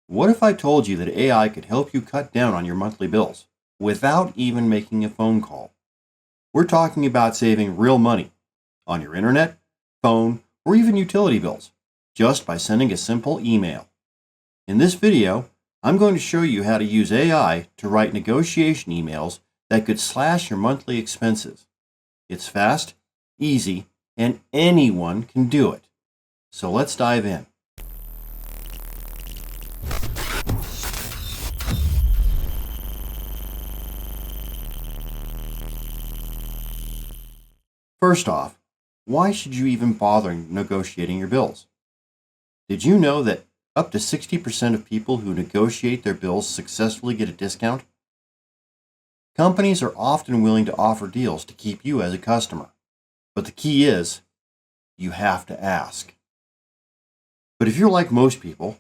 What if I told you that AI could help you cut down on your monthly bills without even making a phone call? We're talking about saving real money on your internet, phone, or even utility bills just by sending a simple email. In this video, I'm going to show you how to use AI to write negotiation emails that could slash your monthly expenses. It's fast, easy, and anyone can do it. So let's dive in. First off, why should you even bother negotiating your bills? Did you know that up to 60% of people who negotiate their bills successfully get a discount? Companies are often willing to offer deals to keep you as a customer, but the key is, you have to ask. But if you're like most people,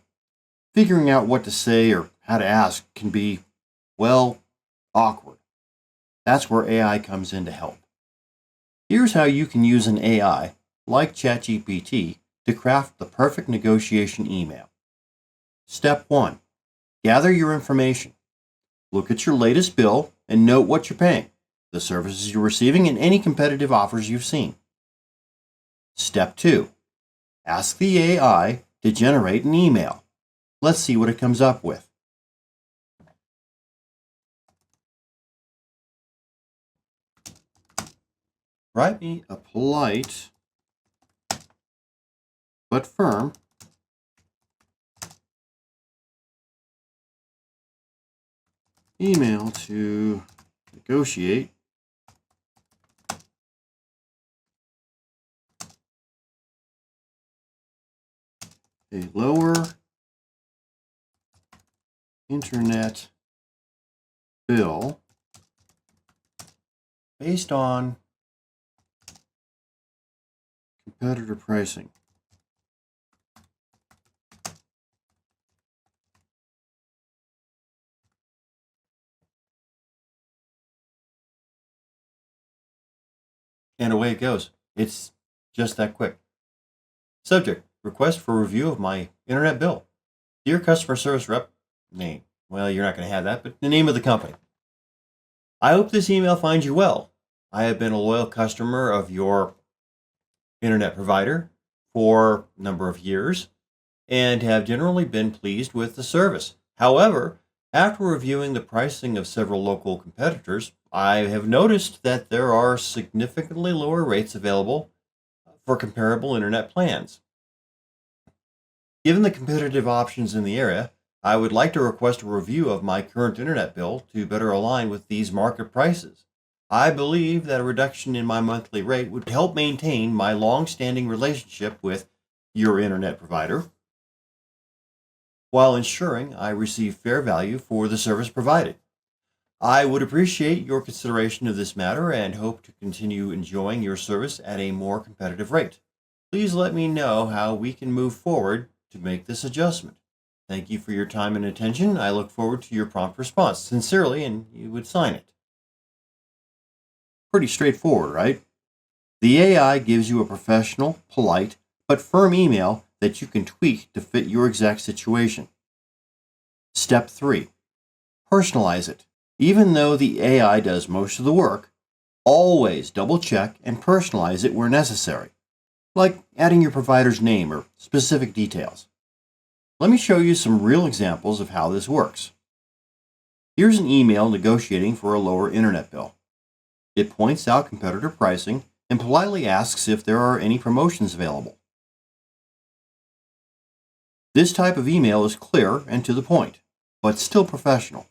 figuring out what to say or how to ask can be, well, awkward. That's where AI comes in to help. Here's how you can use an AI, like ChatGPT, to craft the perfect negotiation email. Step 1. Gather your information. Look at your latest bill and note what you're paying, the services you're receiving, and any competitive offers you've seen. Step 2. Ask the AI to generate an email. Let's see what it comes up with. Write me a polite but firm email to negotiate a lower internet bill based on competitor pricing. And away it goes. It's just that quick. Subject: request for review of my internet bill. Dear customer service rep, name. Well, you're not going to have that, but the name of the company. I hope this email finds you well. I have been a loyal customer of your internet provider for a number of years and have generally been pleased with the service. However, after reviewing the pricing of several local competitors, I have noticed that there are significantly lower rates available for comparable internet plans. Given the competitive options in the area, I would like to request a review of my current internet bill to better align with these market prices. I believe that a reduction in my monthly rate would help maintain my long-standing relationship with your internet provider while ensuring I receive fair value for the service provided. I would appreciate your consideration of this matter and hope to continue enjoying your service at a more competitive rate. Please let me know how we can move forward to make this adjustment. Thank you for your time and attention. I look forward to your prompt response. Sincerely, and you would sign it. Pretty straightforward, right? The AI gives you a professional, polite, but firm email that you can tweak to fit your exact situation. Step 3. Personalize it. Even though the AI does most of the work, always double check and personalize it where necessary, like adding your provider's name or specific details. Let me show you some real examples of how this works. Here's an email negotiating for a lower internet bill. It points out competitor pricing and politely asks if there are any promotions available. This type of email is clear and to the point, but still professional.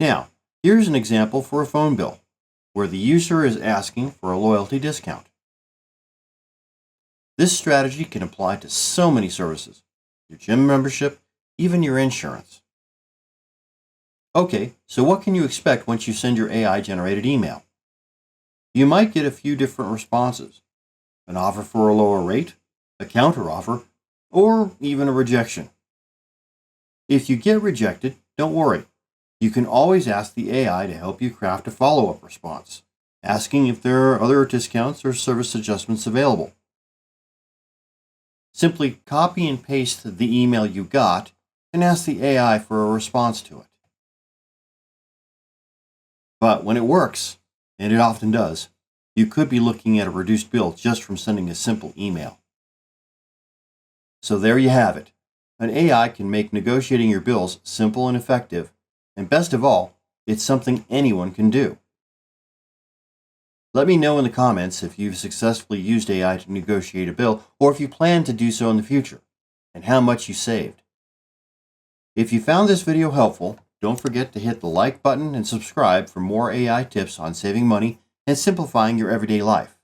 Now, here's an example for a phone bill, where the user is asking for a loyalty discount. This strategy can apply to so many services, your gym membership, even your insurance. Okay, so what can you expect once you send your AI-generated email? You might get a few different responses: an offer for a lower rate, a counteroffer, or even a rejection. If you get rejected, don't worry. You can always ask the AI to help you craft a follow-up response, asking if there are other discounts or service adjustments available. Simply copy and paste the email you got and ask the AI for a response to it. But when it works, and it often does, you could be looking at a reduced bill just from sending a simple email. So there you have it. An AI can make negotiating your bills simple and effective, and best of all, it's something anyone can do. Let me know in the comments if you've successfully used AI to negotiate a bill, or if you plan to do so in the future, and how much you saved. If you found this video helpful, don't forget to hit the like button and subscribe for more AI tips on saving money and simplifying your everyday life.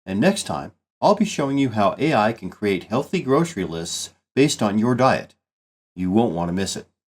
And next time, I'll be showing you how AI can create healthy grocery lists based on your diet. You won't want to miss it.